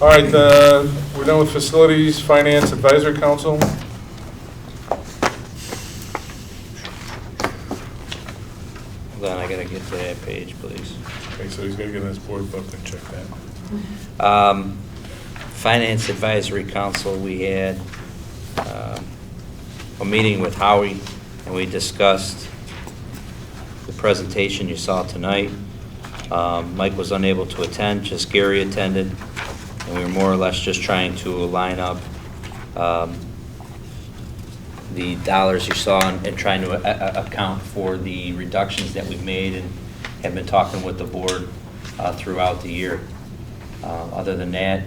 All right, we're done with Facilities Finance Advisory Council. Hold on, I gotta get to that page, please. Okay, so he's got to get in his board book and check that. Finance Advisory Council, we had a meeting with Howie, and we discussed the presentation you saw tonight. Mike was unable to attend, just Gary attended, and we were more or less just trying to line up the dollars you saw and trying to account for the reductions that we've made and have been talking with the board throughout the year. Other than that,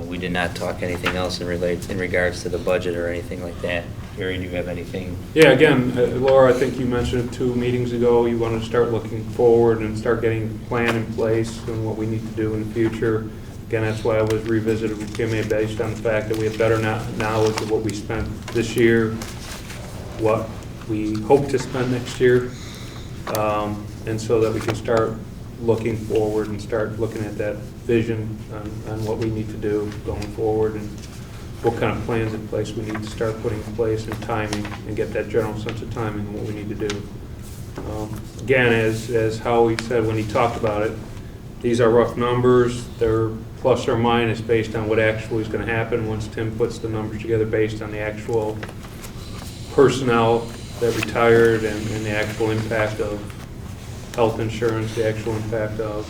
we did not talk anything else in regards to the budget or anything like that. Gary, do you have anything? Yeah, again, Laura, I think you mentioned 2 meetings ago, you want to start looking forward and start getting a plan in place and what we need to do in the future. Again, that's why I was revisited with Jimmy based on the fact that we have better knowledge of what we spent this year, what we hope to spend next year, and so that we can start looking forward and start looking at that vision on what we need to do going forward and what kind of plans in place we need to start putting in place and timing and get that general sense of timing and what we need to do. Again, as Howie said when he talked about it, these are rough numbers. They're plus or minus based on what actually is going to happen once Tim puts the numbers together based on the actual personnel that retired and the actual impact of health insurance, the actual impact of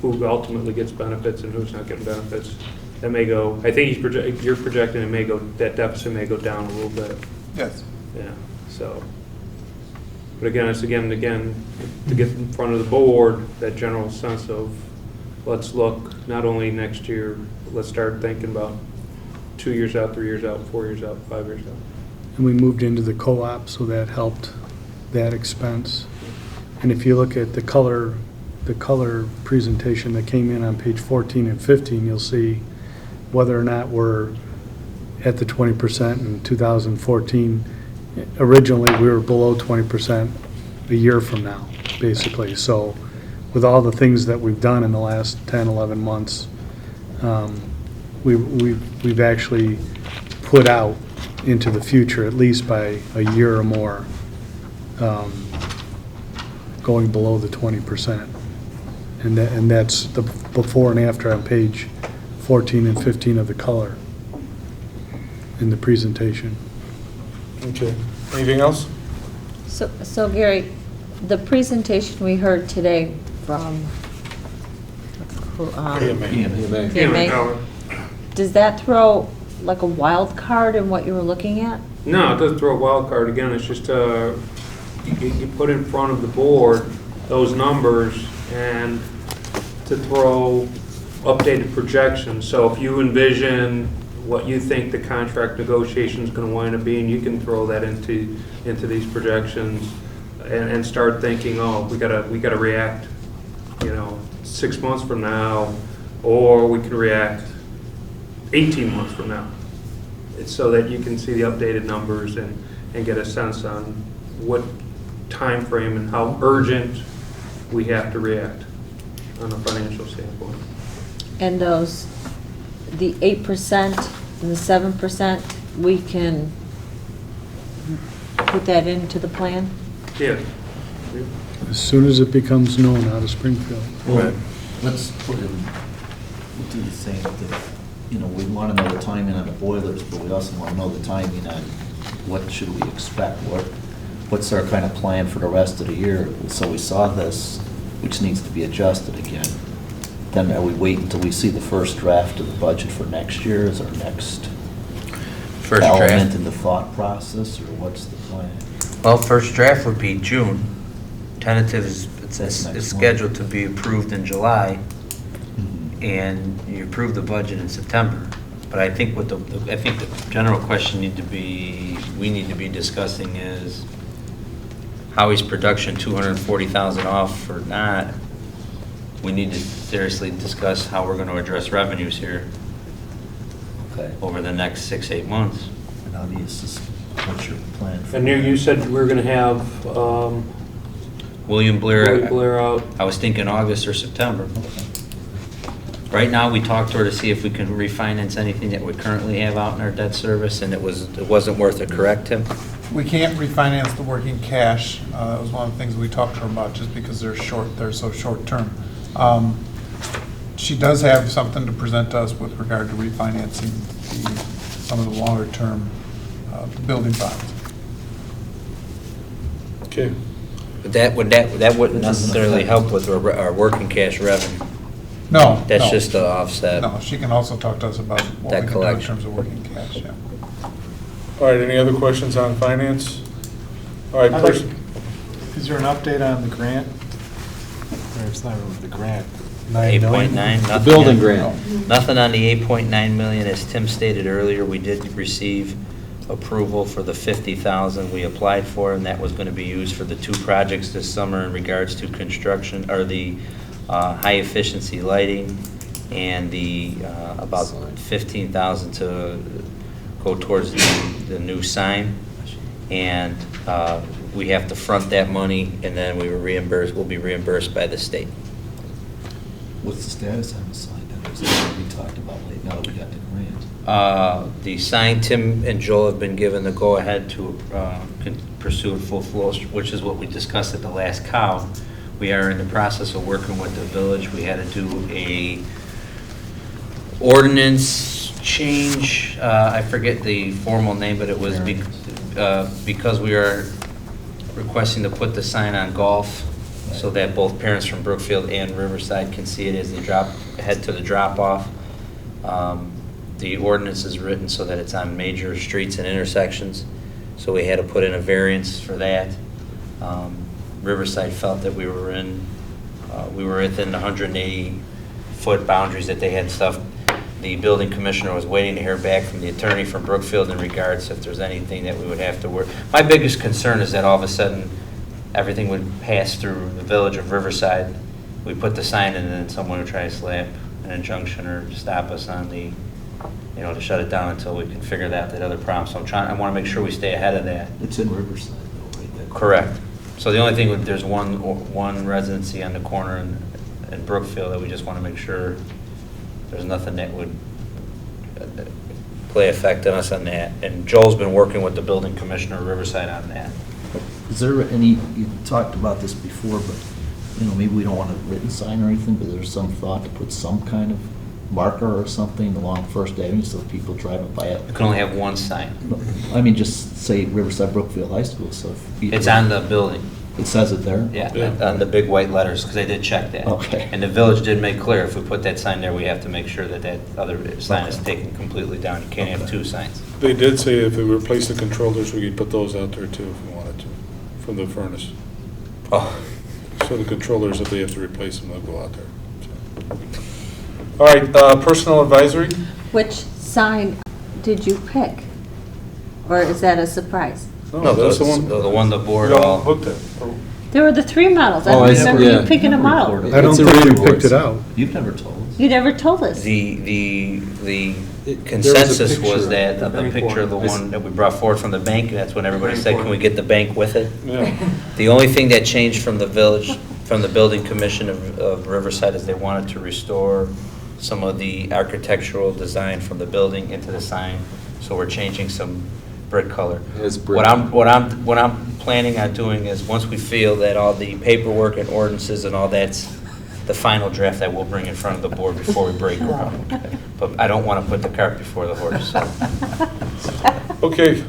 who ultimately gets benefits and who's not getting benefits. That may go, I think you're projecting it may go, that deficit may go down a little bit. Yes. Yeah, so. But again, it's again to get in front of the board, that general sense of let's look not only next year, let's start thinking about 2 years out, 3 years out, 4 years out, 5 years out. And we moved into the co-op, so that helped that expense. And if you look at the color presentation that came in on page 14 and 15, you'll see whether or not we're at the 20% in 2014. Originally, we were below 20% a year from now, basically. So with all the things that we've done in the last 10, 11 months, we've actually put out into the future, at least by a year or more, going below the 20%. And that's the before and after on page 14 and 15 of the color in the presentation. Okay. Anything else? So Gary, the presentation we heard today from PMA. does that throw like a wild card in what you were looking at? No, it doesn't throw a wild card. Again, it's just you put in front of the board those numbers and to throw updated projections. So if you envision what you think the contract negotiation is going to wind up being, you can throw that into these projections and start thinking, oh, we gotta react, 6 months from now, or we can react 18 months from now. It's so that you can see the updated numbers and get a sense on what time frame and how urgent we have to react on a financial standpoint. And the 8% and the 7%, we can put that into the plan? Yeah. As soon as it becomes known out of Springfield. Well, let's put in, we'll do the same thing. We want to know the timing on the boilers, but we also want to know the timing on what should we expect, what's our kind of plan for the rest of the year. So we saw this, which needs to be adjusted again. Then are we wait until we see the first draft of the budget for next year as our next First element draft. in the thought process, or what's the plan? Well, first draft would be June. Tentative is Next scheduled to be approved in July, and you approve the budget in September. But I think what I think the general question we need to be discussing is Howie's production 240,000 off or not. We need to seriously discuss how we're going to address revenues here Okay. over the next 6-8 months. And obviously, what's your plan? And you said we were going to have William Blair, Blair out. I was thinking August or September. Right now, we talked to her to see if we can refinance anything that we currently have out in our debt service, and it wasn't worth it, correct, Tim? We can't refinance the working cash. That was one of the things we talked to her about, just because they're so short-term. She does have something to present to us with regard to refinancing some of the longer-term building bonds. Okay. But that wouldn't necessarily help with our working cash revenue. No. That's no. just to offset. No, she can also talk to us about what That we can do in collection. terms of working cash, yeah. All right, any other questions on finance? All right, Is there an update on the grant? Or it's not really the grant. 8.9, The nothing. building grant. Nothing on the 8.9 million. As Tim stated earlier, we did receive approval for the 50,000 we applied for, and that was going to be used for the 2 projects this summer in regards to construction, or the high-efficiency lighting, and the about 15,000 to go towards the new sign. And we have to front that money, and then we'll be reimbursed by the state. What's the status on the sign? That was what we talked about late, now that we got the grant. The sign, Tim and Joel have been given the go-ahead to pursue a full flow, which is what we discussed at the last cow. We are in the process of working with the village. We had to do a ordinance change. I forget the formal name, but it was because we are requesting to put the sign on Golf, so that both parents from Brookfield and Riverside can see it as they head to the drop-off. The ordinance is written so that it's on major streets and intersections, so we had to put in a variance for that. Riverside felt that we were within the 180-foot boundaries that they had stuff. The building commissioner was waiting to hear back from the attorney from Brookfield in regards to if there's anything that we would have to work. My biggest concern is that all of a sudden, everything would pass through the village of Riverside. We put the sign in, and then someone would try to slap an injunction or stop us on to shut it down until we can figure that other problem. So I want to make sure we stay ahead of that. It's in Riverside though, right? That- Correct. So the only thing, there's one residency on the corner in Brookfield that we just want to make sure there's nothing that would play effect on us on that. And Joel's been working with the building commissioner of Riverside on that. Is there any, you talked about this before, but, maybe we don't want a written sign or anything, but there's some thought to put some kind of marker or something along First Avenue so that people driving by it. You can only have one sign. I mean, just say Riverside Brookfield High School, so if people. It's on the building. It says it there? Yeah, on the big white letters, because they did check that. Okay. And the village did make clear, if we put that sign there, we have to make sure that other sign is taken completely down. You can't have 2 signs. They did say if we replace the controllers, we could put those out there too if we wanted to, from the furnace. Oh, So the controllers, if they have to replace them, they'll go out there. So. All right, personal advisory? Which sign did you pick? Or is that a surprise? no, that's the one the board we all all. looked at. There were the 3 models. I Oh, don't I see, remember yeah. you picking them out. I don't It's a think we report. picked it out. You've never told us. You never told us. The There consensus was a was picture that, of the of the bank picture of the one. one that we brought forward from the bank, that's when everybody Bank said, one. can we get the bank with it? Yeah. The only thing that changed from the village, from the building commission of Riverside, is they wanted to restore some of the architectural design from the building into the sign, so we're changing some brick color. As brick. What I'm planning on doing is, once we feel that all the paperwork and ordinances and all that's the final draft, I will bring in front of the board before we break ground. But I don't want to put the cart before the horse. Okay,